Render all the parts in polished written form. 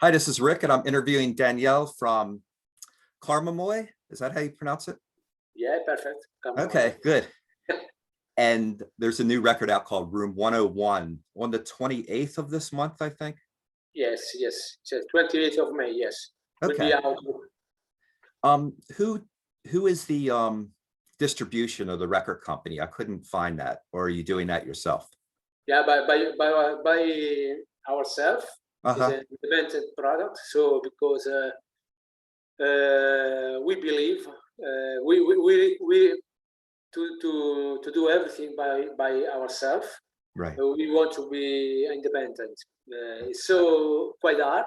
Hi, this is Rick, and I'm interviewing Danielle from Karmamoi. Is that how you pronounce it? Yeah, perfect. Okay, good. And there's a new record out called Room 101 on the 28th of this month, I think. Yes. So 28th of May, yes. Will Okay. be out. Who is the distribution of the record company? I couldn't find that. Or are you doing that yourself? Yeah, by ourselves. It's an invented product. So because we believe we to do everything by ourselves. Right. We want to be independent. It's so quite hard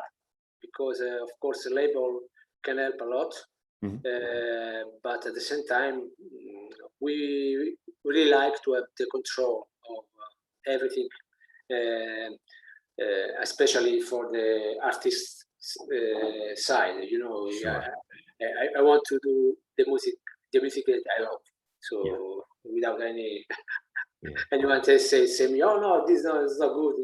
because of course the label can help a lot. But at the same time, we really like to have the control of everything, especially for the artist side. You know, Sure. I want to do the music that I love. So without any anyone say me, oh no, this is not good.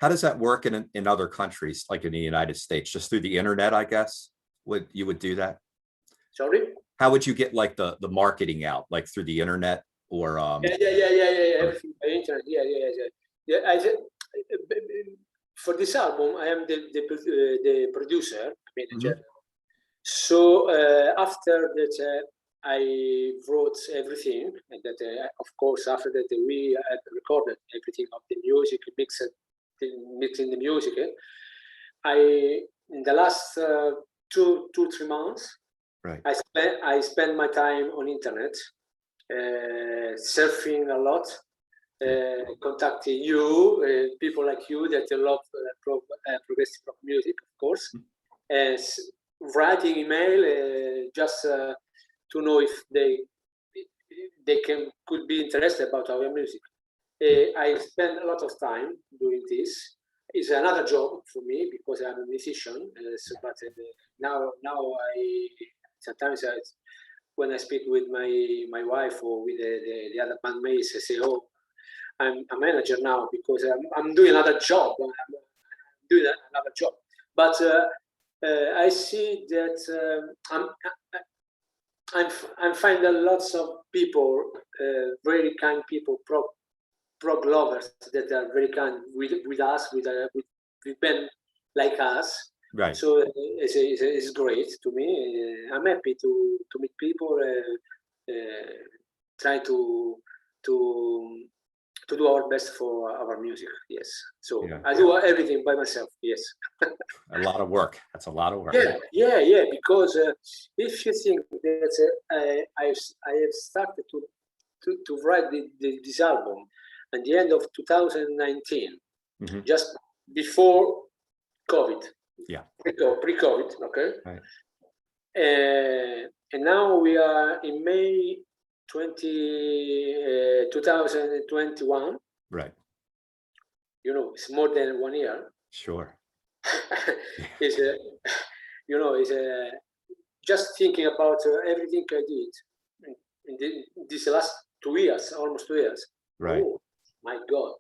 How does that work in other countries, like in the United States? Just through the internet, I guess? Would do that? Sorry? How would you get like the marketing out, like through the internet or everything by internet. For this album, I am the producer, manager. So after that, I wrote everything, and that of course after that we had recorded everything of the music, mixing the music. In the last 2-3 months, right. I spent my time on internet, surfing a lot, contacting you, people like you that love progressive rock music, of course, and writing email just to know if they could be interested about our music. I spend a lot of time doing this. It's another job for me because I'm a musician. But now I sometimes when I speak with my wife or with the other bandmates, I say, "Oh, I'm a manager now because I'm doing another job. I'm doing another job." But I see that I'm finding lots of people, very kind people, prog lovers that are very kind with us, with band like us. Right. So it's great to me. I'm happy to meet people, try to do our best for our music. Yes. So I do everything by myself. Yes. A lot of work. That's a lot of work. Yeah. Because if you think that I have started to write this album at the end of 2019, just before COVID. Yeah. Pre-COVID, okay. Right. And now we are in May 2021. Right. You know, it's more than 1 year. Sure. It's it's just thinking about everything I did in these last 2 years, almost 2 years. Right. Oh my God,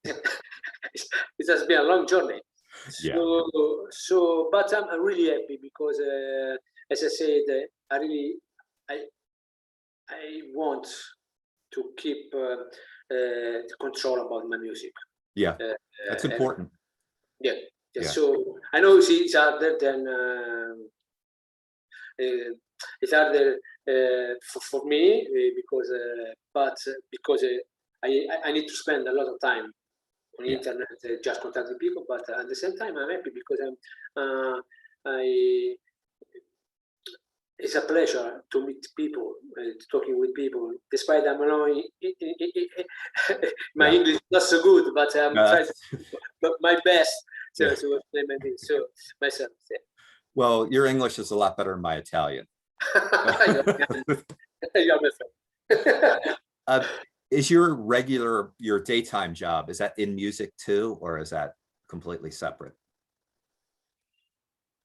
it has been a long journey. So, but I'm really happy because, as I said, I want to keep the control about my music. Yeah, that's important. Yeah. So I know it's harder than it's harder for me because I need to spend a lot of time on the internet just contacting people, but at the same time I'm happy because it's a pleasure to meet people, talking with people. Despite I'm annoying, my English is not so good, but I'm trying my best to explain my things. So myself. Yeah. Well, your English is a lot better than my Italian. You're my friend. Is your daytime job, is that in music too, or is that completely separate?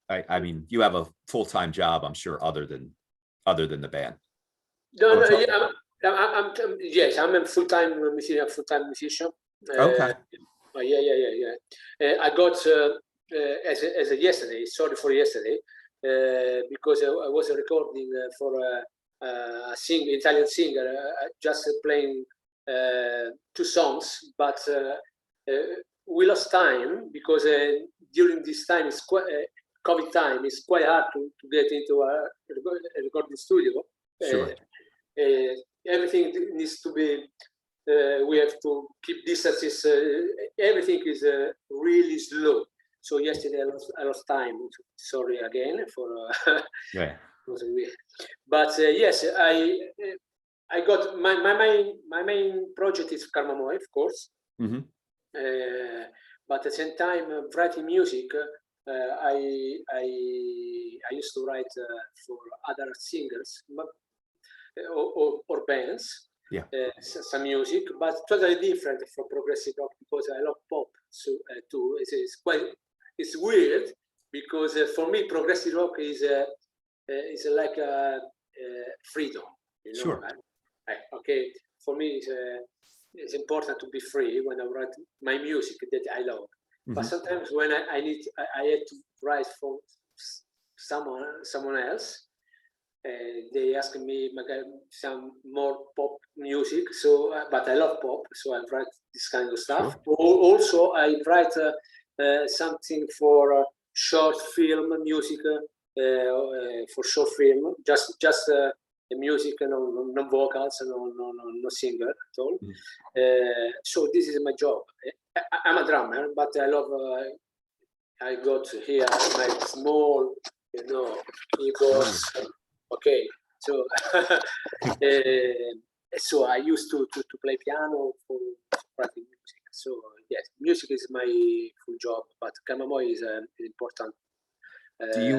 I mean, you have a full-time job, I'm sure, other than the band. No, yes, I'm a full-time musician. Okay. Oh, yeah. I got as a yesterday. Sorry for yesterday, because I was recording for a Italian singer, just playing 2 songs, but we lost time because during this time it's quite COVID time. It's quite hard to get into a recording studio. Sure. Everything needs to be. We have to keep distances. Everything is really slow. So yesterday I lost time. Sorry again for. Yeah. But yes, I got my main project is Karmamoi, of course. Mm-hmm. But at the same time, writing music, I used to write for other singers or bands. Yeah. Some music, but totally different from progressive rock because I love pop. So too, it's weird because for me progressive rock is like freedom. You know? Sure. Okay, for me it's important to be free when I write my music that I love. Mm-hmm. But sometimes when I had to write for someone else. They ask me some more pop music, so but I love pop, so I write this kind of stuff. Sure. Also, I write something for short film music, for short film, just the music, no vocals, no singer at all. Mm. So this is my job. I'm a drummer, but I love. I got here my small, keyboards. Okay, so so I used to play piano for writing music. So yes, music is my full job, but Karmamoi is important. Do you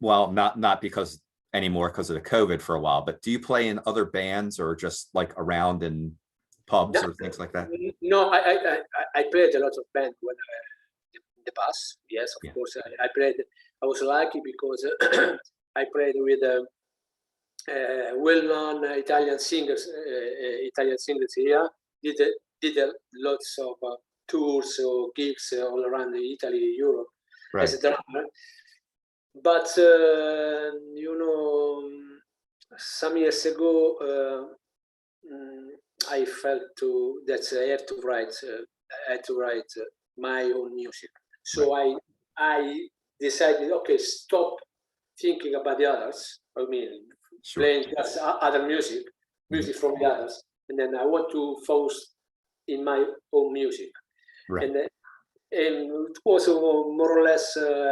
well, not because anymore because of the COVID for a while, but do you play in other bands or just like around in pubs or things like that? No, I played a lot of bands when in the past. Yes, of course, I played. I was lucky because. I played with well-known Italian singers here. Did lots of tours or gigs all around Italy, Europe, right, as a drummer. But some years ago, I felt that I had to write my own music. So right. I decided, okay, stop thinking about the others. I mean, sure. Playing just other music from the others, and then I want to focus in my own music. Right. And it was more or less 12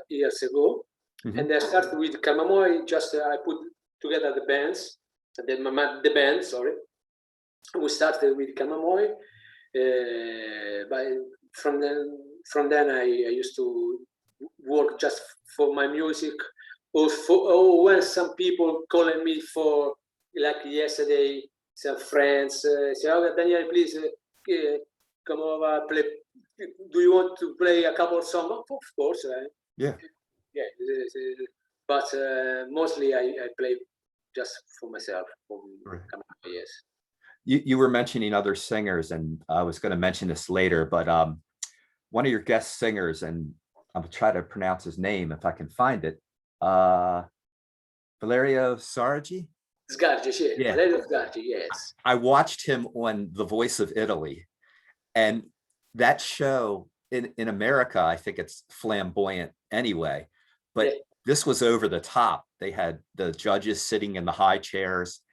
years ago. Mm-hmm. And I started with Karmamoi. Just I put together the bands, the band. Sorry, we started with Karmamoi. From then I used to work just for my music, or when some people calling me for, like yesterday, some friends say, "Oh, Daniele, please come over, play. Do you want to play a couple of songs?" Of course, yeah. But mostly I play just for myself. Right. Yes. You were mentioning other singers, and I was going to mention this later, but one of your guest singers, and I'll try to pronounce his name if I can find it. Valerio Sgargi? Sgargi, yeah. Valerio Sgargi, yes. I watched him on The Voice of Italy, and that show in America, I think it's flamboyant anyway, but this was over the top. They had the judges sitting in the high chairs,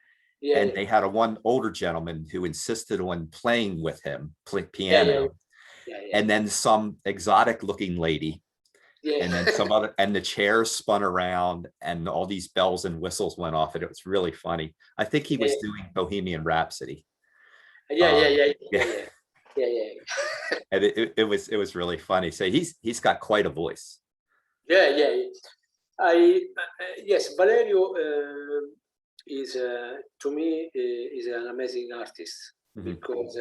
and they had one older gentleman who insisted on playing with him, piano. And then some exotic looking lady, and then some other, and the chairs spun around and all these bells and whistles went off, and it was really funny. I think he was doing Bohemian Rhapsody. Yeah. And it was really funny. So he's got quite a voice. Yeah. Yes, Valerio is to me is an amazing artist, because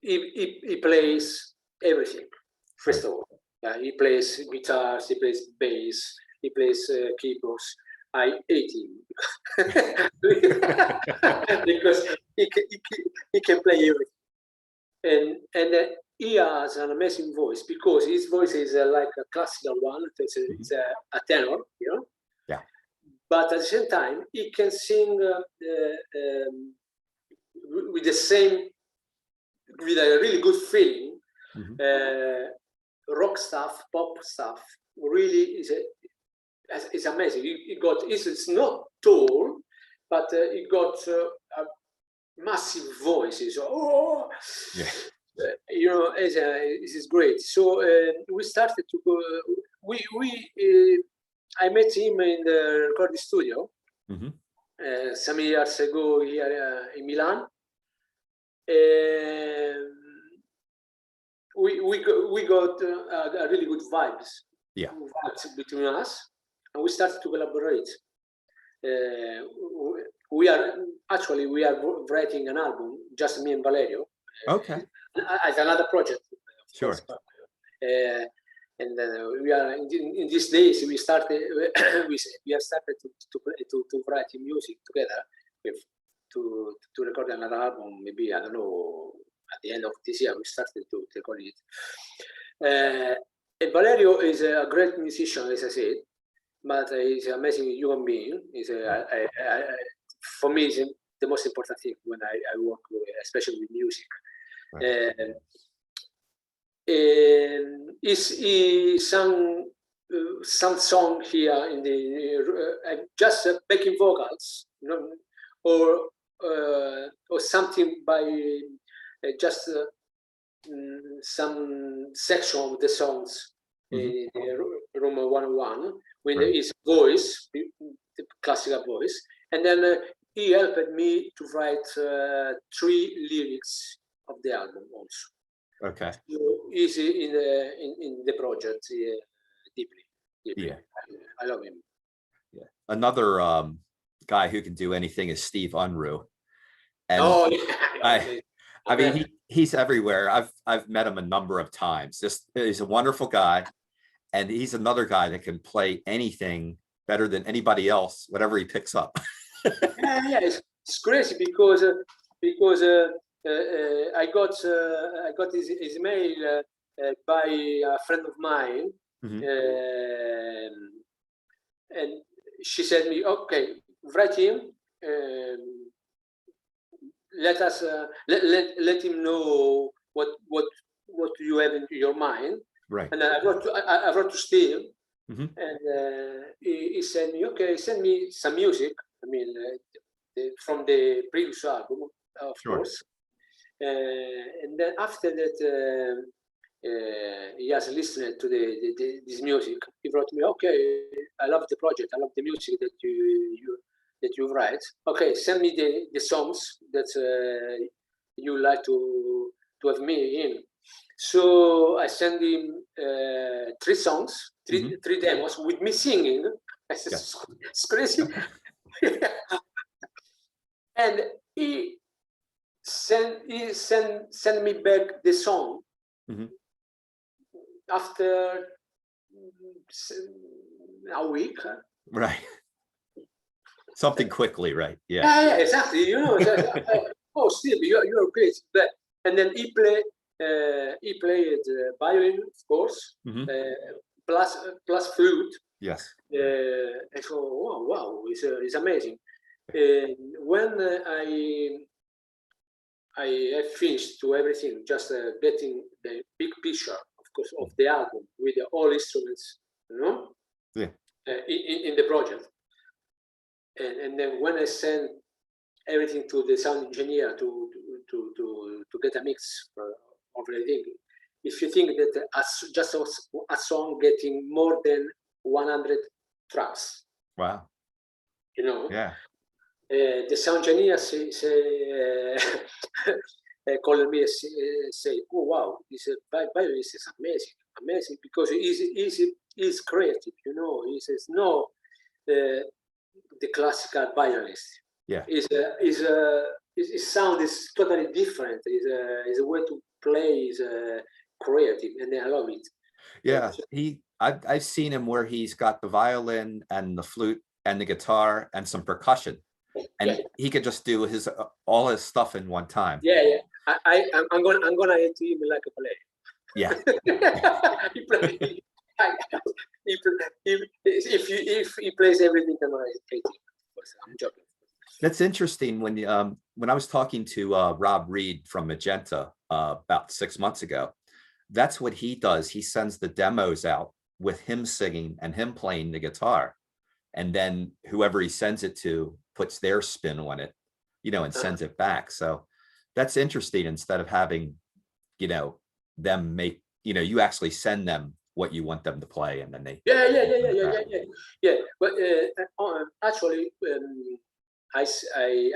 he plays everything. First of all, he plays guitars, he plays bass, he plays keyboards, I hate him because he can play everything, and he has an amazing voice because his voice is like a classical one. It's a tenor, you know. Yeah. But at the same time, he can sing with the same, with a really good feeling. Rock stuff, pop stuff, really is amazing. It's not tall, but he got a massive voice. So, you know, this is great. So we started to go. I met him in the recording studio some years ago here in Milan. We got a really good vibes between us, and we started to collaborate. We are writing an album, just me and Valerio. Okay. As another project. Sure. And we are in these days. We started. we have started to write music together to record another album. Maybe, I don't know, at the end of this year we started to record it. And Valerio is a great musician, as I said, but he's an amazing human being. For me, it's the most important thing when I work with, especially with music. Right. He sang some song here in the just backing vocals, you know, or something by just some section of the songs in room 101 with his voice, the classical voice, and then he helped me to write 3 lyrics of the album also. Okay. So he's in the project deeply. Yeah. I love him. Yeah. Another guy who can do anything is Steve Unruh. And I mean, he's everywhere. I've met him a number of times. He's a wonderful guy, and he's another guy that can play anything better than anybody else, whatever he picks up. Yeah, it's crazy because I got his mail by a friend of mine, and she said me, okay, write him. Let us let him know what you have in your mind. Right. And I wrote to Steve, and he said me, okay, send me some music. I mean, from the previous album, of course. And then after that, he has listened to this music. He wrote me, okay, I love the project. I love the music that you write. Okay, send me the songs that you like to have me in. So I sent him 3 songs, 3 demos with me singing. It's crazy. And he sent me back the song after a week. Right. Something quickly, right? Yeah. Yeah, exactly. You know, oh, Steve, you're great. And then he played violin, of course, plus flute. Yes. And so, oh, wow, it's amazing. When I finished to everything, just getting the big picture, of course, of the album with all instruments, you know, in the project. And then when I sent everything to the sound engineer to get a mix of everything, if you think that just a song getting more than 100 tracks, wow, you know, yeah, the sound engineer called me and say, oh wow, this violin is amazing because he's creative, you know. He says no. The classical violinist. Yeah. His sound is totally different. His way to play is creative, and I love it. Yeah, I've seen him where he's got the violin and the flute and the guitar and some percussion, and he could just do his all his stuff in one time. Yeah. I'm gonna hit him like a player. Yeah. If he plays everything, I'm gonna hit him. I'm joking. That's interesting. When I was talking to Rob Reed from Magenta about 6 months ago, that's what he does. He sends the demos out with him singing and him playing the guitar, and then whoever he sends it to puts their spin on it, and sends it back. So that's interesting. Instead of having, them make, you actually send them what you want them to play, and then they. Yeah. But actually, I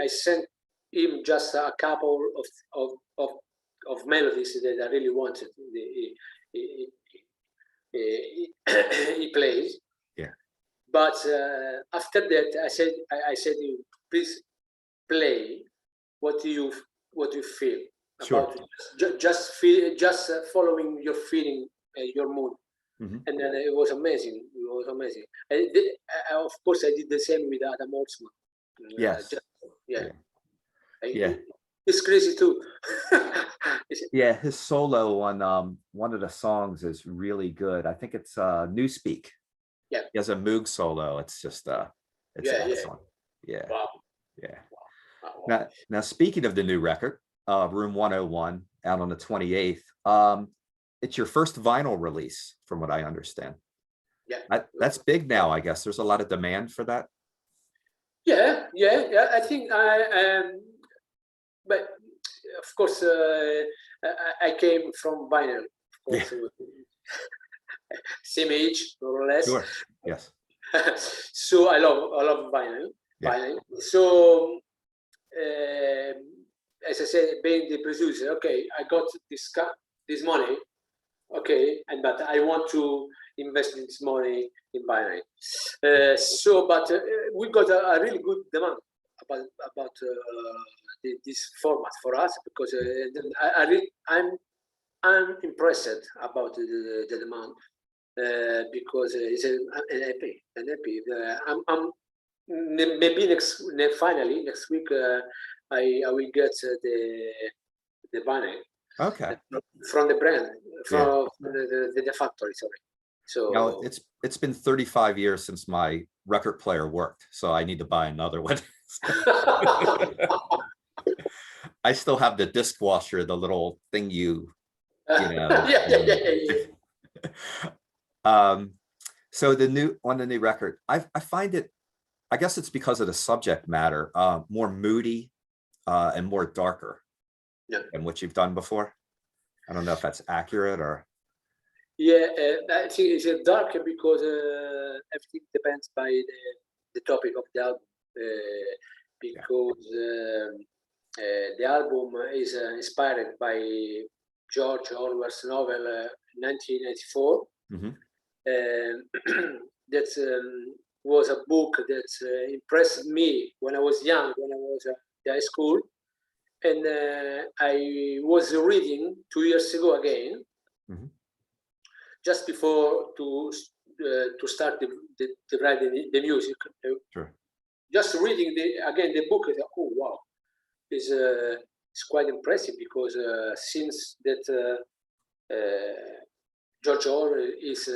sent him just a couple of melodies that I really wanted. He plays. Yeah. But after that, I said, you please play what you feel. Sure. About it. Just following your feeling, your mood. Mm-hmm. And then it was amazing. Of course, I did the same with Adam Holtzman. Yes. It's crazy too. Yeah, his solo on one of the songs is really good. I think it's Newspeak. Yeah. He has a Moog solo. It's just it's excellent. Yeah. Wow. Yeah. Wow. Now speaking of the new record, Room 101, out on the 28th. It's your first vinyl release, from what I understand. Yeah. That's big now, I guess. There's a lot of demand for that. Yeah. I think but of course, I came from vinyl. Of course, same age, more or less. Sure. Yes. So I love vinyl. Yeah. Vinyl. So as I said, being the producer, okay, I got this money. Okay, but I want to invest this money in vinyl. But we got a really good demand about this format for us, because I'm impressed about the demand, because it's an EP. Maybe finally next week I will get the vinyl. Okay. From the brand, from the factory, sorry. So now it's been 35 years since my record player worked, so I need to buy another one. I still have the disc washer, the little thing so the new record, I find it, I guess it's because of the subject matter, more moody and more darker than what you've done before. I don't know if that's accurate or. Yeah, I think it's darker because everything depends by the topic of the album. Because the album is inspired by George Orwell's novel 1984. Mm-hmm. That was a book that impressed me when I was young, when I was at high school. And I was reading 2 years ago again, mm-hmm. just before to start the writing the music. Sure. Just reading again the book, oh wow, it's quite impressive, because since that George Orwell is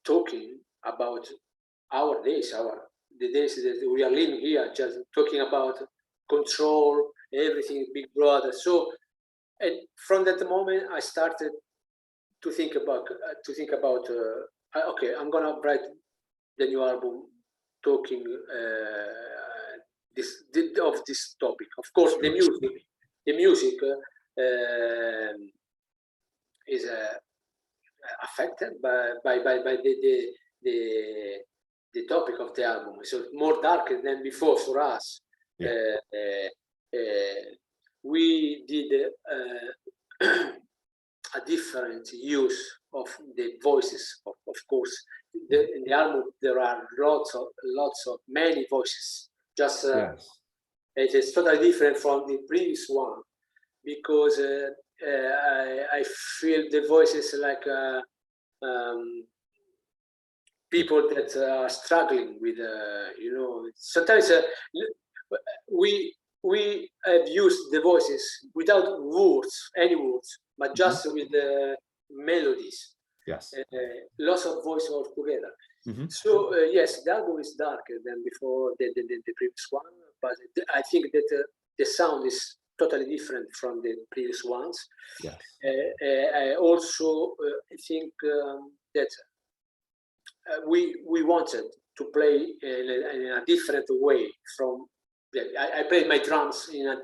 talking about our days, the days that we are living here, just talking about control, everything, Big Brother. So, and from that moment, I started to think about okay, I'm gonna write the new album talking this topic. Of course, the music is affected by the topic of the album. So more darker than before for us. Yeah. We did a different use of the voices. Of course, in the album there are lots of many voices. Just yes. It is totally different from the previous one, because I feel the voices like people that are struggling with, sometimes we have used the voices without any words, but just with the melodies. Yes. Lots of voice all together. So yes, the album is darker than before the previous one, but I think that the sound is totally different from the previous ones. Yes. I also think that we wanted to play in a different way from. I played my drums in a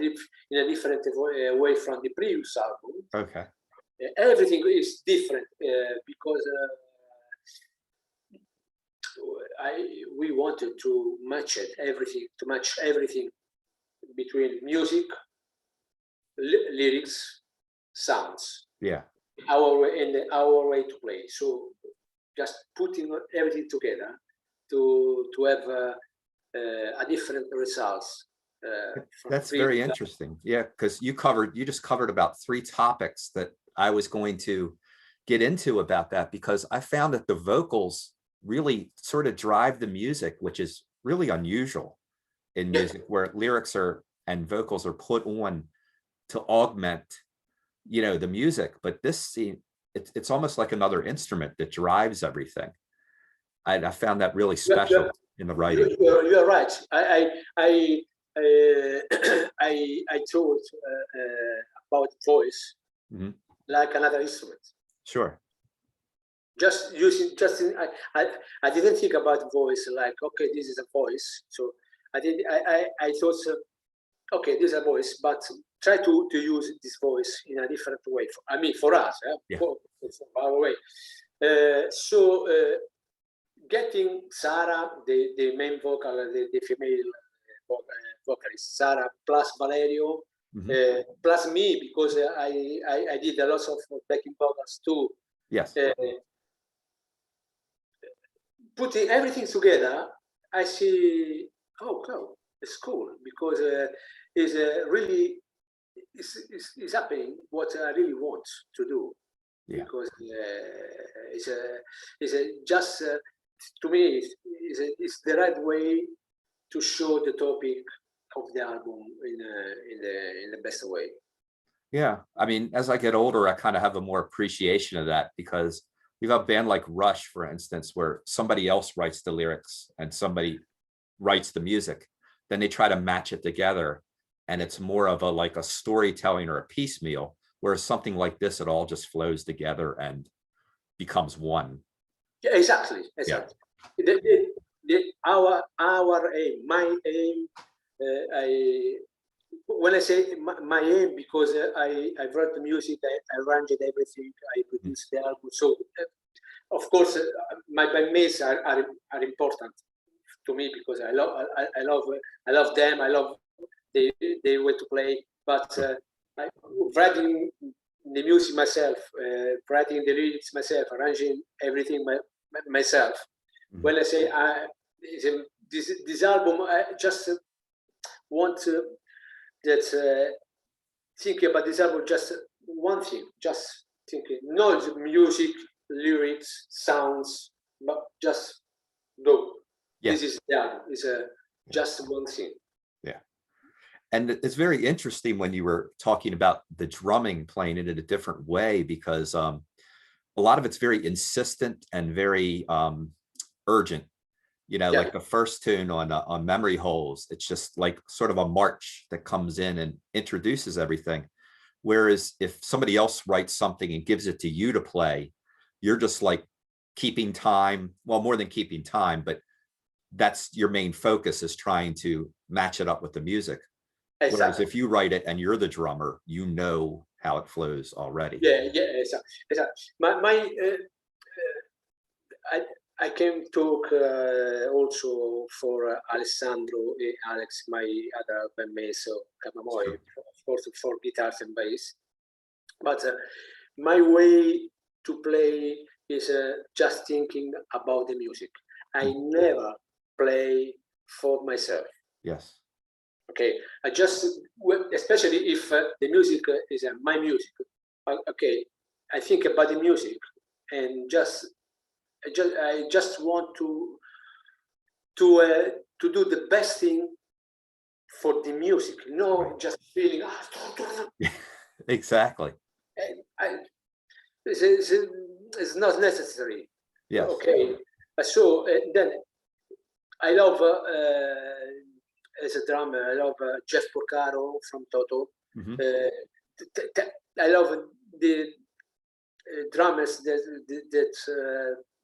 different way from the previous album. Okay. Everything is different because we wanted to match everything between music, lyrics, sounds. Yeah. Our way to play. So just putting everything together to have a different results. That's very interesting. Yeah, because you just covered about 3 topics that I was going to get into about that, because I found that the vocals really sort of drive the music, which is really unusual in music, where lyrics and vocals are put on to augment, the music. But this it's almost like another instrument that drives everything. I found that really special in the writing. You're right. I thought about voice like another instrument. Sure. Just I didn't think about voice like, okay, this is a voice. So I thought, okay, this is a voice, but try to use this voice in a different way. For us, for our way. So getting Sarah, the main vocal, the female vocalist, Sarah, plus Valerio, plus me, because I did a lot of backing vocals too. Yes. Putting everything together, I see, it's cool, because it's really is happening what I really want to do. Yeah. Because just to me, it's the right way to show the topic of the album in the best way. Yeah, I mean, as I get older, I kind of have a more appreciation of that, because you have a band like Rush, for instance, where somebody else writes the lyrics and somebody writes the music, then they try to match it together, and it's more of a storytelling or a piecemeal. Whereas something like this, it all just flows together and becomes one. Yeah, exactly. Yeah. Our aim, my aim, when I say my aim, because I wrote the music, I arranged everything, I produced the album. So, of course, my bandmates are important to me, because I love them. I love the way to play. But writing the music myself, writing the lyrics myself, arranging everything myself. When I say this album, I just want to think about this album, just one thing, just thinking, not music, lyrics, sounds, but just go. Yes. This is the album. It's just one thing. Yeah. And it's very interesting when you were talking about the drumming, playing it in a different way, because a lot of it's very insistent and very urgent. Like the first tune on Memory Holes, it's just like sort of a march that comes in and introduces everything. Whereas if somebody else writes something and gives it to you to play, you're just like keeping time. Well, more than keeping time, but that's your main focus, is trying to match it up with the music. Exactly. Whereas if you write it and you're the drummer, you know how it flows already. Yeah, exactly. I can talk also for Alessandro and Alex, my other bandmates, so Karmamoi, sure. Of course, for guitars and bass. But my way to play is just thinking about the music. I never play for myself. Yes. Okay, I just, especially if the music is my music, okay, I think about the music and just I just want to do the best thing for the music, Right. just feeling. Exactly. It's not necessary. Yes. Okay, so then I love as a drummer. I love Jeff Porcaro from Toto. Hmm. I love the drummers that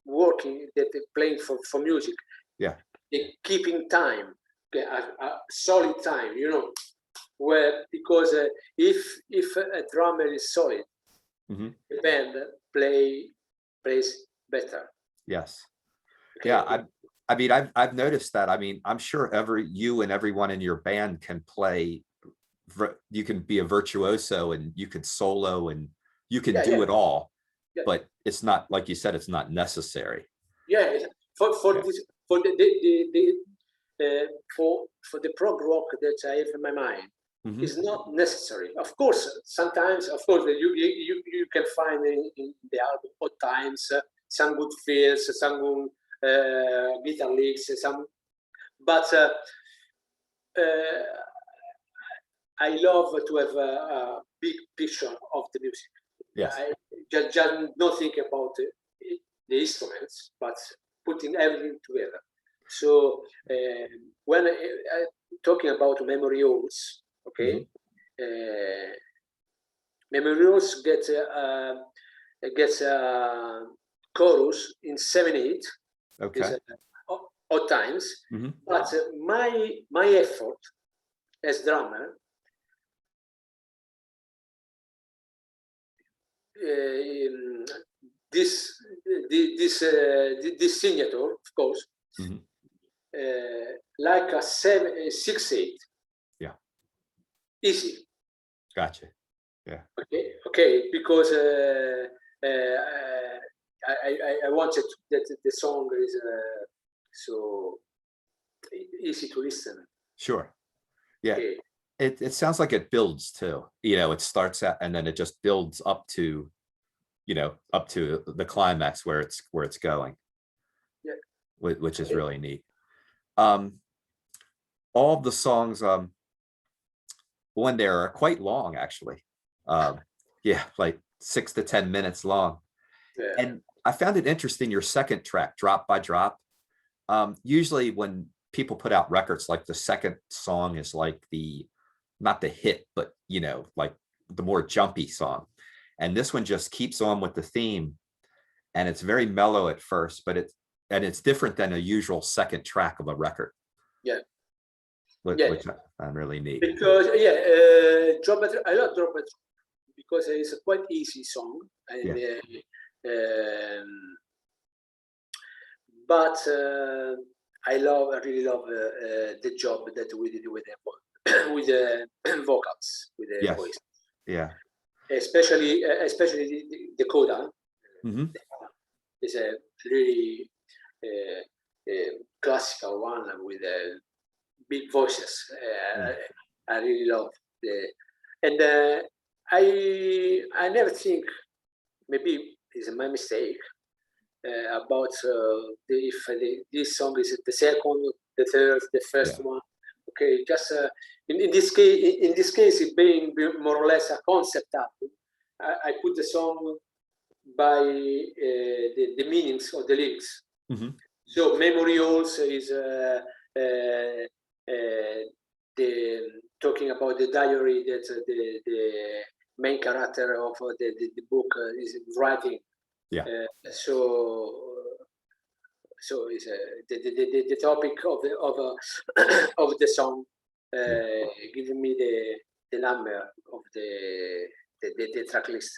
working, that playing for music. Yeah. They keeping time, a solid time, where because if a drummer is solid, Hmm. the band plays better. Yes. Okay. Yeah. I mean, I've noticed that. I mean, I'm sure you and everyone in your band can play. You can be a virtuoso and you can solo and you can Yeah, do it all, yeah, but it's not, like you said, it's not necessary. yeah. For Yeah. this, for for the prog rock that I have in my mind, Hmm. is not necessary. Of course, sometimes, of course, you can find in the album at times some good fills, some good guitar licks, but I love to have a big picture of the music. Yes. I just not think about the instruments, but putting everything together. So when I talking about memory holes, Hmm. okay, memory holes gets a chorus in 7/8 is Okay. odd times, Hmm. but my effort as drummer. This this signature, of course, Hmm. like a 6/8, Yeah. easy. Gotcha. Yeah. Okay, because I wanted that the song is so easy to listen. Sure. Yeah. Okay, It sounds like it builds too. It starts out and then it just builds up to the climax where it's going, yeah, which is okay. really neat. Um, all of the songs one there are quite long actually. Um, yeah, like 6 to 10 minutes long. Yeah, And I found it interesting your second track, Drop by Drop. Usually when people put out records, like the second song is like the not the hit, but like the more jumpy song. And this one just keeps on with the theme, and it's very mellow at first, but it's different than a usual second track of a record, yeah, which yeah. I find really neat. Because I love Drop It because it's a quite easy song, and Yeah. but I really love the job that we did with with the vocals, with the Yes. voice, Yeah. especially the coda Hmm. is a really classical one with big voices. Yeah. I really love the, and I never think, maybe it's my mistake, about if this song is the second, the third, the first Yeah. one. Okay, just in this case, it being more or less a concept album, I put the song by the meanings of the lyrics. Hmm. So memory also is the talking about the diary that the main character of the book is writing. Yeah. So is the topic of of the song Yeah. giving me the number of the track list.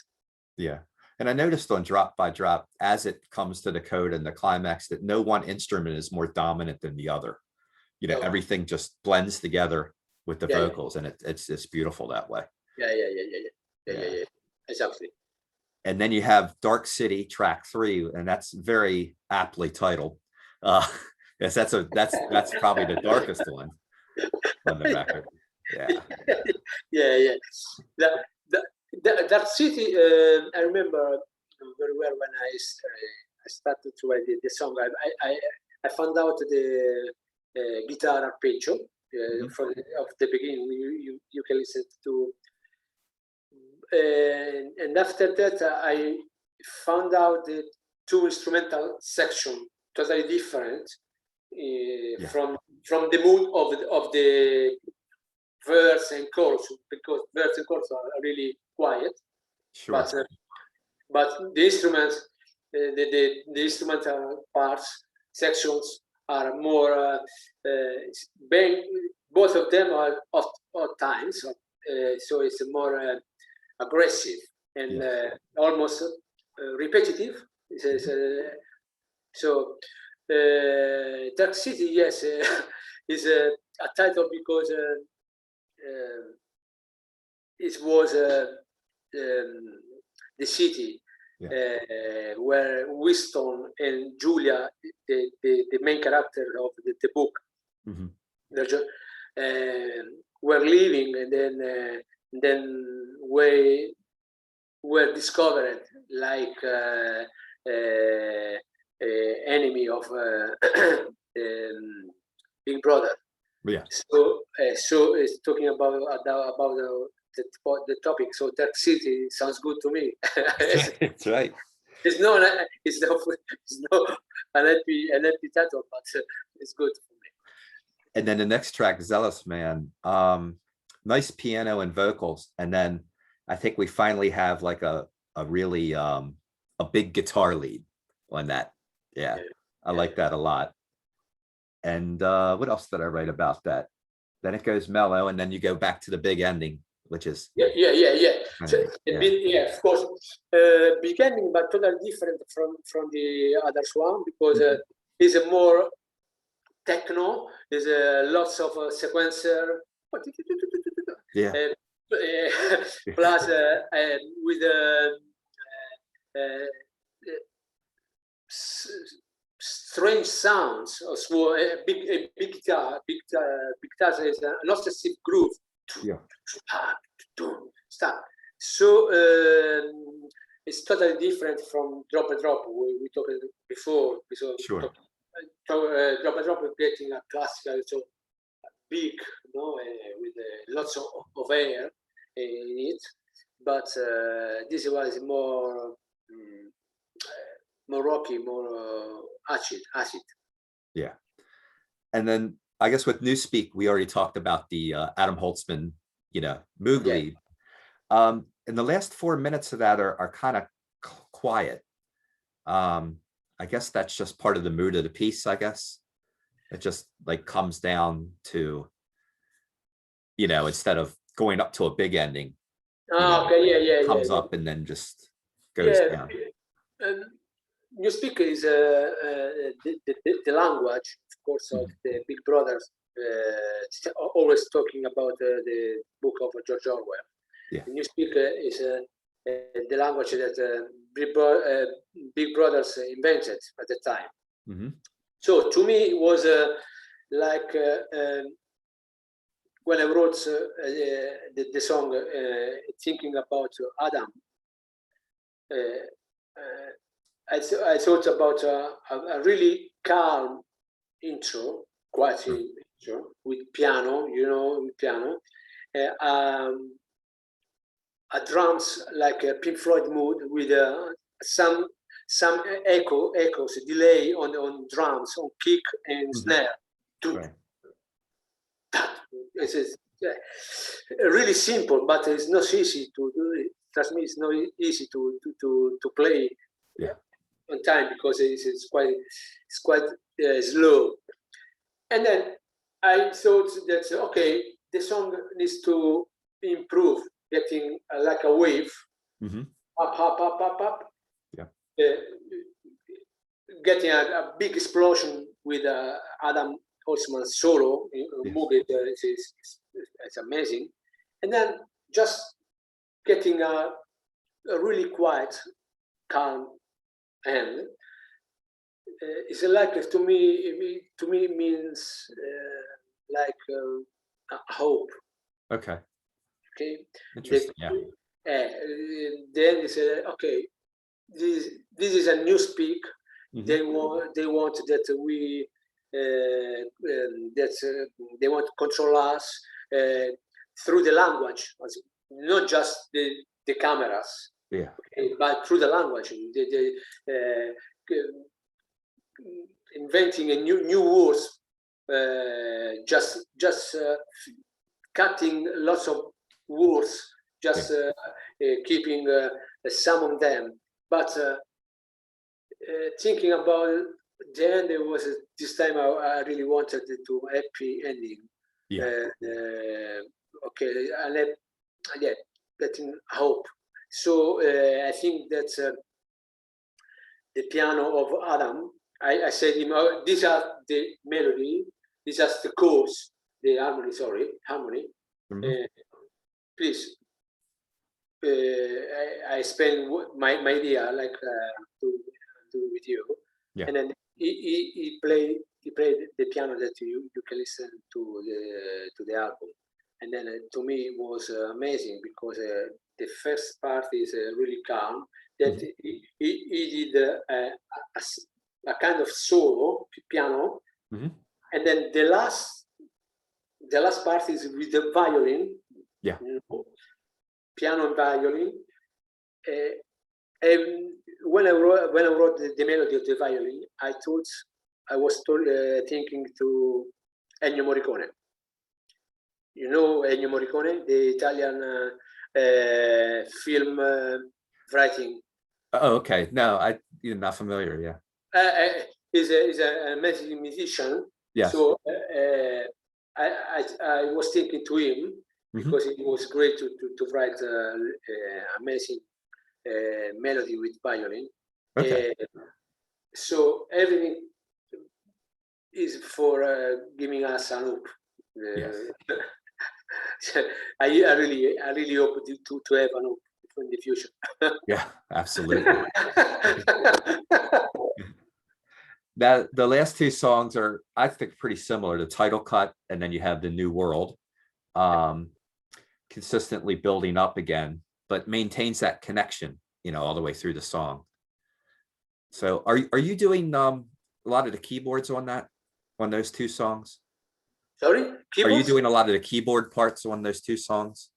Yeah. And I noticed on Drop by Drop, as it comes to the code and the climax, that no one instrument is more dominant than the other. No. Everything just blends together with the Yeah, vocals, and it's beautiful that way. yeah. Exactly. And then you have Dark City track 3, and that's very aptly titled. Yes, that's probably the darkest one on the record. Yeah. Yeah. That city, I remember very well when started to write the song, I found out the guitar arpeggio of the beginning. You can listen to, and after that I found out the two instrumental section totally different from the mood of the verse and chorus, because verse and chorus are really quiet. Sure. But the instruments, the instrumental parts, sections are more, both of them are odd times, so it's more aggressive and almost repetitive. So Dark City, yes, is a title because it was the city where Winston and Julia, the main character of the book, were living, and then were discovered like enemy of Big Brother. Yeah. So it's talking about the topic. So Dark City sounds good to me. That's right. It's no an happy title, but it's good for me. And then the next track, Zealous Man, nice piano and vocals, and then I think we finally have like a really a big guitar lead on that. Yeah, I like that a lot. And what else did I write about that? Then it goes mellow, and then you go back to the big ending, which is of course, beginning, but totally different from the others one, because it's a more techno. There's lots of sequencer. Plus with strange sounds. Also, a big guitar is an obsessive groove. Stop. So it's totally different from Drop a Drop. We talked before. Sure. Drop a Drop is getting a classical, so big, with lots of air in it. But this was more rocky, more acid. Yeah. And then I guess with Newspeak, we already talked about the Adam Holtzman, Moog lead. And the last 4 minutes of that are kind of quiet. I guess that's just part of the mood of the piece, I guess. It just like comes down to, instead of going up to a big ending, comes up and then just goes down. Newspeak is the language, of course, of the Big Brothers. Always talking about the book of George Orwell. Yeah. Newspeak is the language that Big Brothers invented at the time. So to me, it was like when I wrote the song, thinking about Adam. I thought about a really calm intro, quiet intro with piano, with piano, a drums like a Pink Floyd mood with some echoes, delay on drums, on kick and snare. Right. It's really simple, but it's not easy to do it. Trust me, it's not easy to play on time, because it's quite slow. And then I thought that the song needs to improve, getting like a wave, up. Getting a big explosion with Adam Holtzman's solo. Moog, it's amazing. And then just getting a really quiet, calm end. It's like, to me means like hope. Okay. Interesting. Then he said, this is a Newspeak They want that we they want to control us through the language, not just the cameras, but through the language. Inventing a new words, just cutting lots of words, just keeping some of them. But thinking about the end, it was this time I really wanted to happy ending. Okay, and getting hope. So I think that the piano of Adam, I said him, these are the melody, these are the chords, the harmony. Please, I spend my idea like to do with you, and then he played the piano that you can listen to the album, and then to me it was amazing because the first part is really calm. That he did a kind of solo piano, and then the last part is with the violin, piano and violin. And when I wrote the melody of the violin, I was thinking to Ennio Morricone. You know Ennio Morricone, the Italian film writing. Oh, okay. No, you're not familiar. Yeah. He's an amazing musician. Yes. So I was thinking to him because it was great to write amazing melody with violin. Okay. So everything is for giving us an hope. Yes. I really hope to have an hope in the future. Yeah, absolutely. Now, the last two songs are, I think, pretty similar. The title cut, and then you have the New World, consistently building up again, but maintains that connection, all the way through the song. So, are you doing a lot of the keyboards on those two songs? Sorry, keyboards? Are you doing a lot of the keyboard parts on those two songs?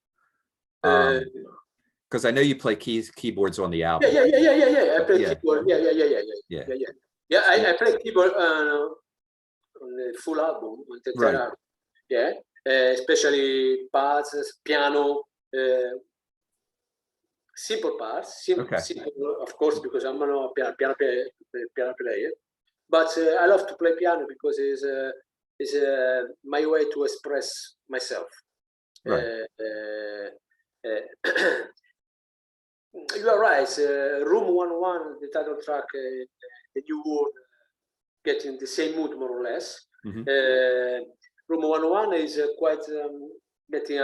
Because I know you play keyboards on the album. Yeah. I play keyboard. Yeah. I play keyboard on the full album, on the third album. Yeah, especially parts, piano, simple parts. Simple, of course, because I'm not a piano player. But I love to play piano because it's my way to express myself. Right. You are right. Room 101, the title track, the New World, getting the same mood more or less. Room 101 is quite getting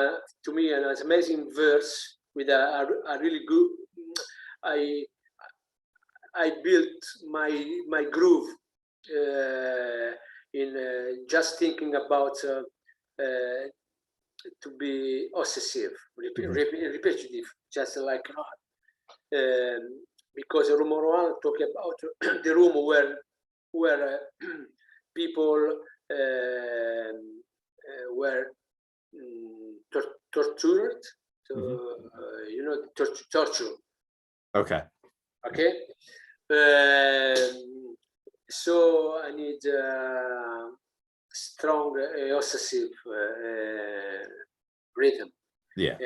to me an amazing verse with a really good. I built my groove in just thinking about to be obsessive, repetitive, just like because room 101 talking about the room where people were tortured, torture. Okay. So I need strong obsessive rhythm. Yeah.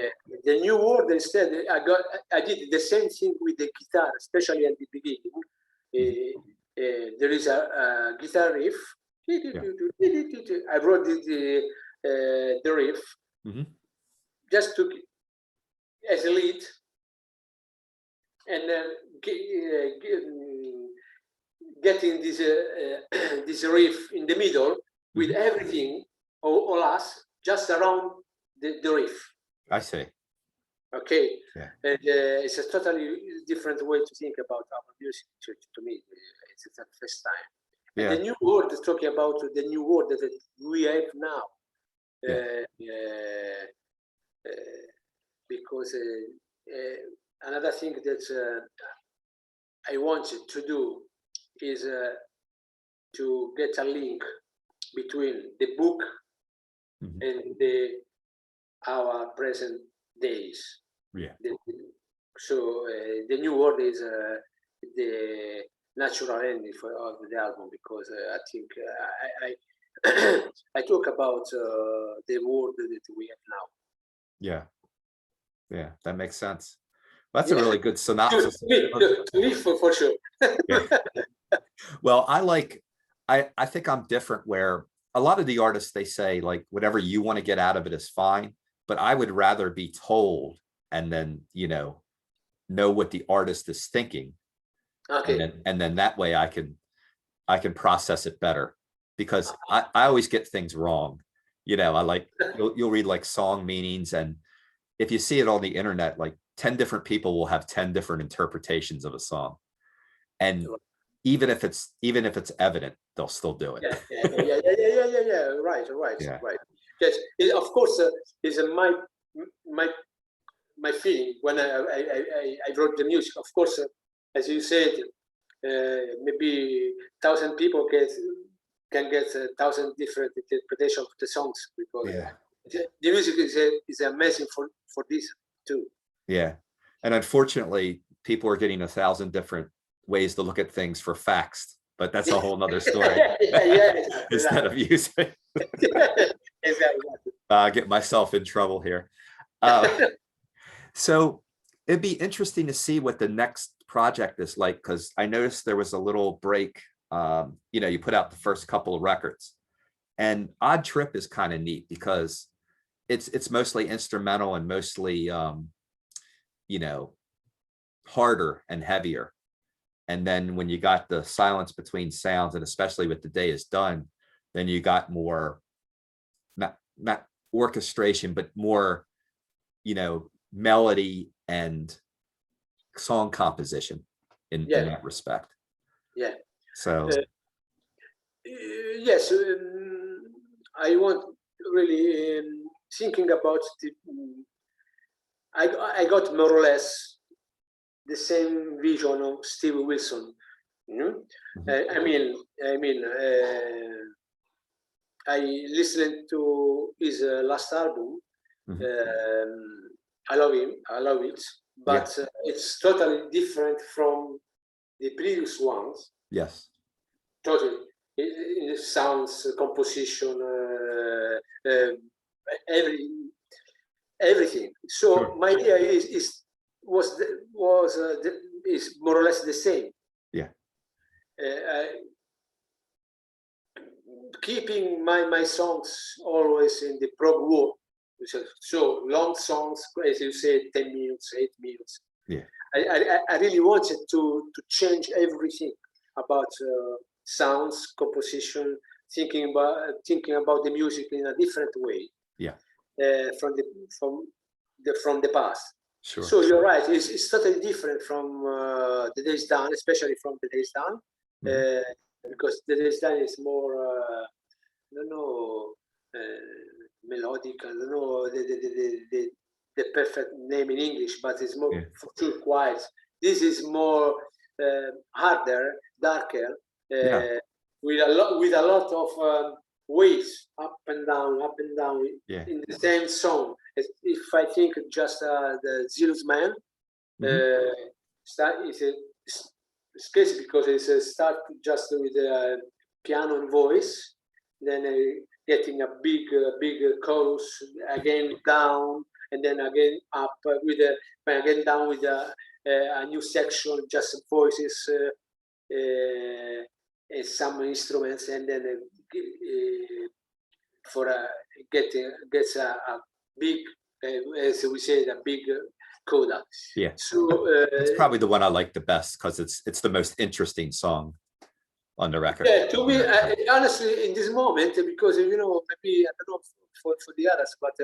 The New World, instead, I did the same thing with the guitar, especially at the beginning. There is a guitar riff. I wrote the riff just to as a lead, and then getting this riff in the middle with everything, all us, just around the riff. I see. Okay. Yeah. And it's a totally different way to think about our music. To me, it's the first time. And the new world is talking about the new world that we have now. Because another thing that I wanted to do is to get a link between the book and our present days. Yeah. So the new word is the natural ending of the album, because I think I talk about the world that we have now. Yeah. Yeah, that makes sense. That's a really good synopsis. To me, for sure. Yeah. Well, I think I'm different, where a lot of the artists, they say like whatever you want to get out of it is fine, but I would rather be told and then, know what the artist is thinking. Okay. And then that way I can process it better, because I always get things wrong. I like, you'll read like song meanings, and if you see it on the internet, like 10 different people will have 10 different interpretations of a song. And even if it's evident, they'll still do it. Yeah. Right. Yes, of course, is my feeling when I wrote the music. Of course, as you said, maybe 1,000 people can get 1,000 different interpretations of the songs, because the music is amazing for this too. Yeah, and unfortunately, people are getting 1,000 different ways to look at things for facts, but that's a whole nother story. Instead of using get myself in trouble here. So it'd be interesting to see what the next project is like, because I noticed there was a little break. You put out the first couple of records, and Odd Trip is kind of neat because it's mostly instrumental and mostly harder and heavier. And then when you got the Silence Between Sounds, and especially with The Day Is Done, then you got more, not orchestration, but more, melody and song composition in that respect. Yeah. So yes, I want really thinking about the. I got more or less the same vision of Steve Wilson. I listened to his last album. I love it, but it's totally different from the previous ones. Yes. Totally. In sounds, composition, everything. So my idea is more or less the same. Yeah. Keeping my songs always in the prog world. So long songs, as you said, 10 minutes, 8 minutes. Yeah. I really wanted to change everything about sounds, composition, thinking about the music in a different way. Yeah. From the past. Sure. So you're right. It's totally different from The Day Is Done, especially from The Day Is Done, because The Day Is Done is more, melodic. I don't know the perfect name in English, but it's more for sure quiet. This is more harder, darker, with a lot of waves up and down in the same song. If I think just the Zealous Man, it's crazy because it's start just with a piano and voice, then getting a big chorus, again down, and then again up again down with a new section, just voices and some instruments, and then gets a big, as we say, a big coda. Yeah. So it's probably the one I like the best because it's the most interesting song on the record. Yeah, to me, honestly, in this moment, because maybe I don't know for the others, but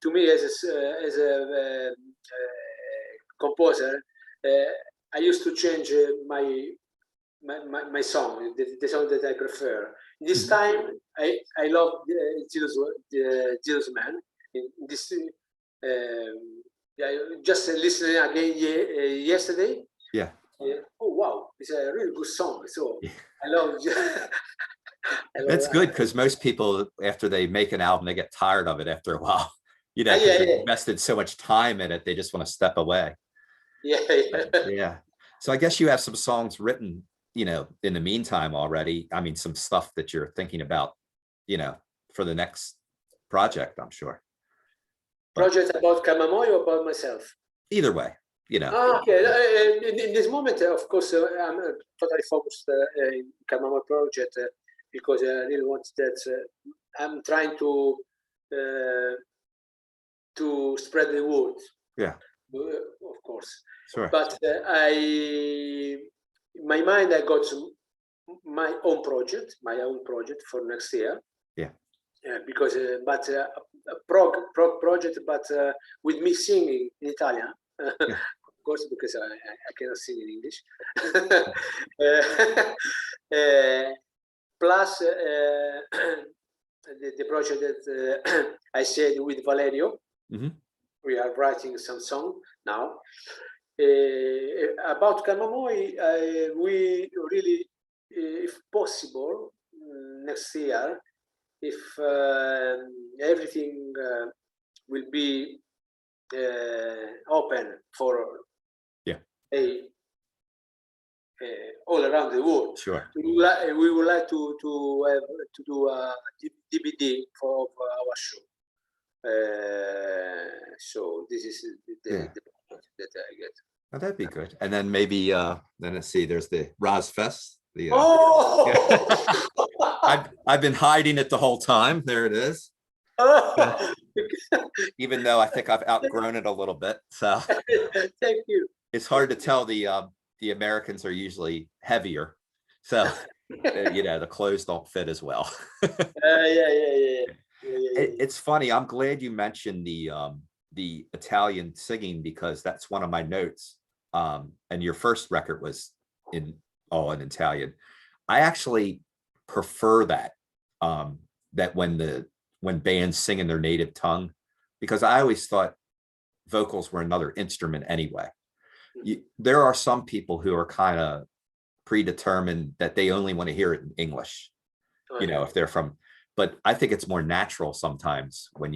to me as a composer, I used to change my song, the song that I prefer. This time, I love Zealous Man. This, just listening again yesterday. Yeah. Yeah. Oh wow, it's a really good song. So Yeah. I love. I love That's that. good because most people, after they make an album, they get tired of it after a while. Ah, Because yeah, they yeah, invested so much time in it, they just want to step away. yeah, But yeah. yeah. So I guess you have some songs written, in the meantime already. I mean, some stuff that you're thinking about, for the next project, I'm sure. But Project about Karmamoi or about myself? either way. Ah, okay. In this moment, of course, I'm totally focused in Karmamoi project because I really want that. I'm trying uh, to spread the word, Yeah, of course. sure. But in my mind, I got my own project for next year. Yeah. Because but a prog project, but with me singing in Italian, Yeah. of course, because I cannot sing in English. Plus the project that I said with Valerio. Mm-hmm. We are writing some song now. About Karmamoi, we really, if possible, next year, if everything will be open for a all around the world. Sure. We would like to do a DVD for our show. So this is the point that I get. Oh, that'd be good. And then maybe then let's see, there's the Raz Fest. I've been hiding it the whole time. There it is. Even though I think I've outgrown it a little bit. So thank you. It's hard to tell. The Americans are usually heavier. So the clothes don't fit as well. Yeah. It's funny. I'm glad you mentioned the Italian singing because that's one of my notes. And your first record was all in Italian. I actually prefer that. That when bands sing in their native tongue, because I always thought vocals were another instrument anyway. There are some people who are kind of predetermined that they only want to hear it in English, if they're from, but I think it's more natural sometimes when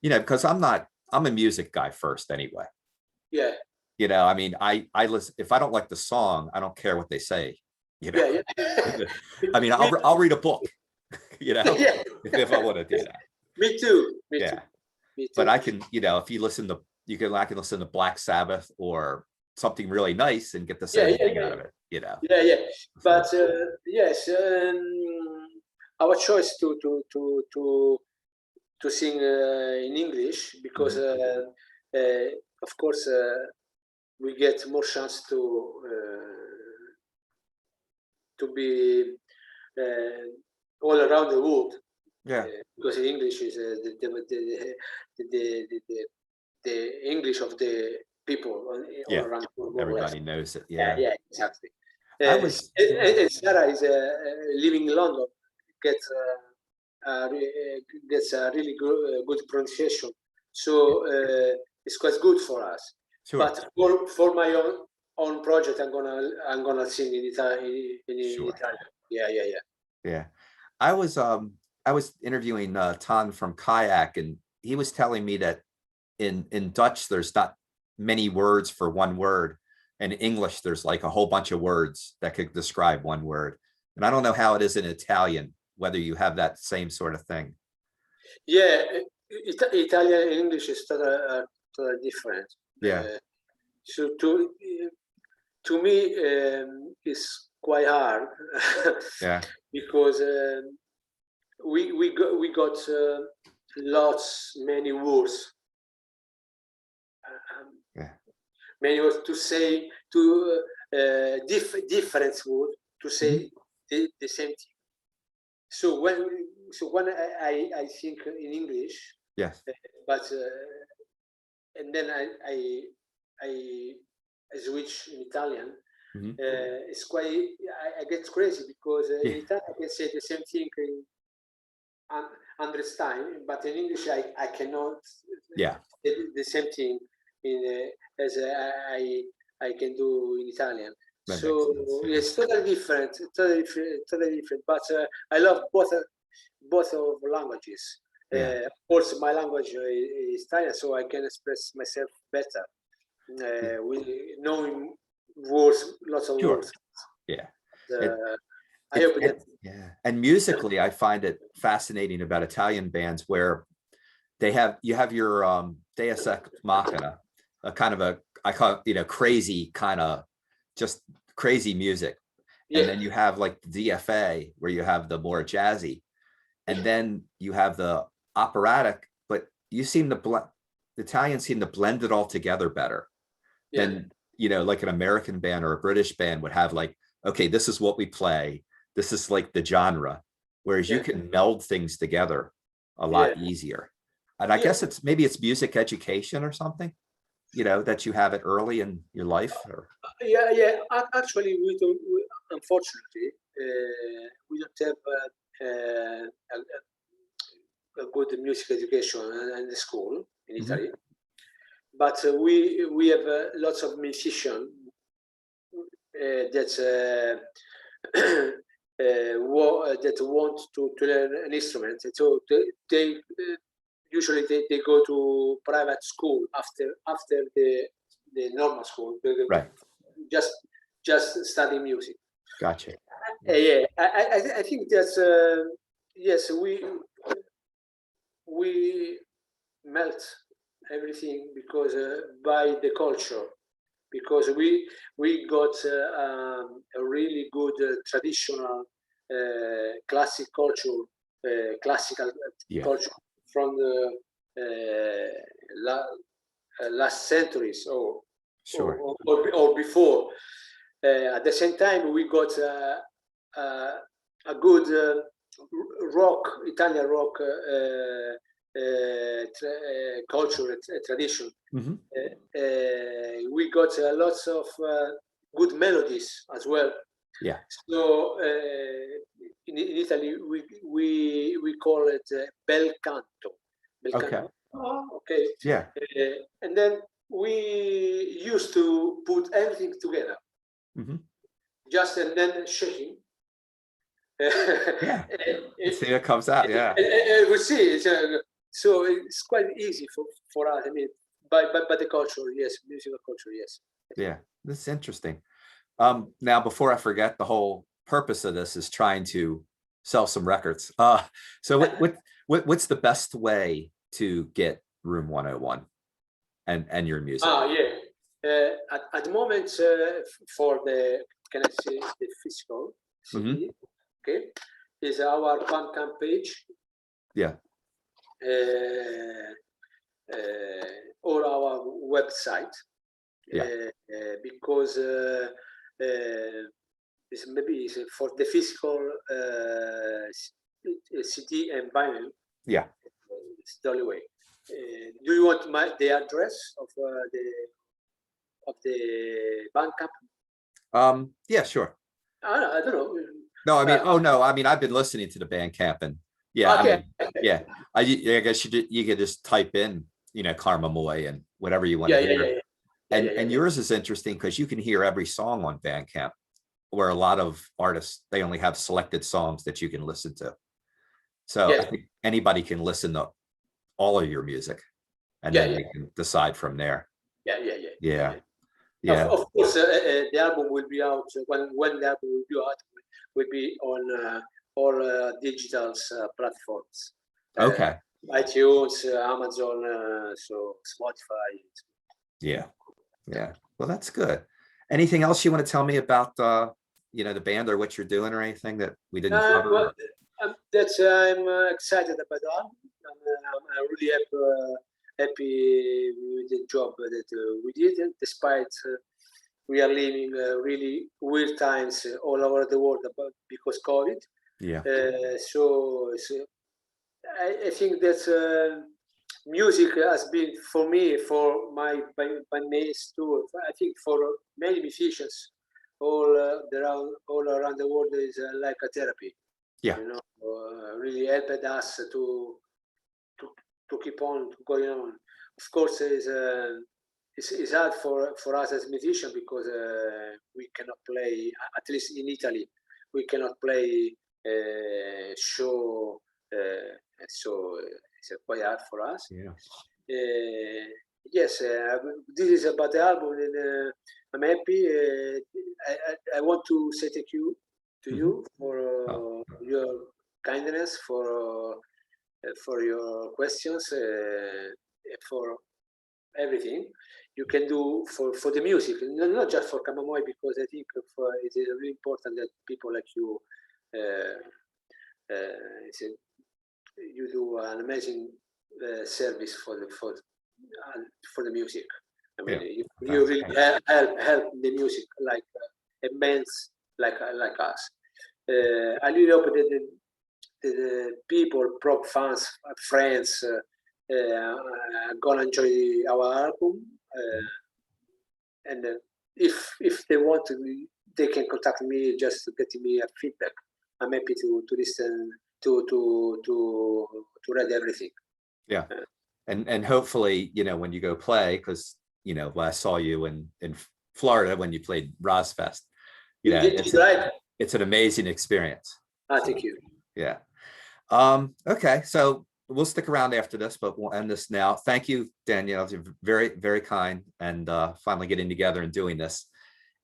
because I'm a music guy first anyway. Yeah. I mean, I listen, if I don't like the song, I don't care what they say, Yeah. I mean, I'll read a book, Yeah. if I want to do that. Me too. Me Yeah. too. Me too. But I can, if you I can listen to Black Sabbath or something really nice and get the same thing out of it, Yeah. But yes, our choice to sing in English because, of course, we get more chance to be all around the world. Yeah. Because English is the English of the people all around the world. Everybody knows it. Yeah, exactly. And Sarah is living in London. Gets a really good pronunciation, so it's quite good for us. Sure. But for my own project, I'm gonna sing in Italian. Yeah. Yeah, I was interviewing Ton from Kayak, and he was telling me that in Dutch there's not many words for one word. In English, there's like a whole bunch of words that could describe one word. And I don't know how it is in Italian, whether you have that same sort of thing. Yeah, Italian and English is totally different. Yeah. So to me, it's quite hard. Yeah. Because we got many words. Many words to say, different words to say the same thing. So when I think in English, yes, but and then I switch in Italian. It's quite. I get crazy because in Italian I can say the same thing in 100 times, but in English I cannot. Yeah. The same thing as I can do in Italian. That So makes sense, yeah. it's totally different, totally different. But I love both of languages. Yeah. Of course, my language is Italian, so I can express myself better. With knowing words, lots of Sure. words. Yeah. I hope that. Yeah. And musically, I find it fascinating about Italian bands where you have your Deus Ex Machina, a kind of I call it, crazy kind of just crazy music. Yeah. And then you have like the DFA where you have the more jazzy, and then you have the operatic, but the Italians seem to blend it all together better than, like an American band or a British band would have like, okay, this is what we play. This is like the genre, whereas you can meld things together a lot easier. And I guess maybe it's music education or something, that you have it early in your life. Or... Actually, unfortunately, we don't have a good music education in the school in Italy. But we have lots of musicians that want to learn an instrument. So they usually they go to private school after the normal school. Right. Just study music. Gotcha. I think that's yes, we melt everything because by the culture, because we got a really good traditional classical culture from the last centuries or before. At the same time, we got a good Italian rock culture tradition. We got lots of good melodies as well. Yeah. So in Italy, we call it bel canto. Bel canto. Oh, okay. Yeah. And then we used to put everything together. Just and then shaking. Yeah. See, it comes out. Yeah. We see. So it's quite easy for us. I mean, by the culture, yes, musical culture, yes. Yeah, this is interesting. Now, before I forget, the whole purpose of this is trying to sell some records. So what's the best way to get Room 101 and your music? At the moment, for the, can I say, the physical CD, okay, is our Bandcamp page. Yeah. Or our website. Yeah. Because maybe for the physical CD and vinyl. Yeah. It's the only way. Do you want the address of the Bandcamp? Yeah, sure. I don't know. No, I mean, I've been listening to the Bandcamp, and okay. I guess you could just type in, Karmamoi and whatever you want to hear. And yours is interesting because you can hear every song on Bandcamp, where a lot of artists, they only have selected songs that you can listen to. So I think anybody can listen to all of your music, and then they can decide from there. Yeah. Of course, the album will be out when the album will be out. Will be on all digital platforms. Okay. iTunes, Amazon, so Spotify. Yeah. Well, that's good. Anything else you want to tell me about the band or what you're doing or anything that we didn't cover? Well, that's I'm excited about that. I'm really happy with the job that we did, despite we are living really weird times all over the world because COVID. Yeah. So I think that music has been for me, for my mates too. I think for many musicians all around the world is like a therapy. Yeah. Really helped us to keep on going on. Of course, it's hard for us as musicians because we cannot play, at least in Italy, we cannot play show, so it's quite hard for us. Yeah. Yes, this is about the album, and I'm happy. I want to say thank you to you for your kindness, for your questions, for everything you can do for the music, not just for Karmamoi, because I think it is really important that people like you, you do an amazing service for the music. I mean, you really help the music, like bands like us. I really hope that the people, prop fans, friends, gonna enjoy our album. And if they want to, they can contact me just to get me a feedback. I'm happy to listen, to read everything. Yeah. And hopefully, when you go play, because I saw you in Florida when you played Rozfest, it's an amazing experience. Thank you. Yeah. Okay, so we'll stick around after this, but we'll end this now. Thank you, Danielle. You're very, very kind, and finally getting together and doing this.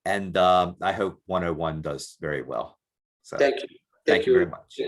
And I hope 101 does very well. So thank you. Thank you very much.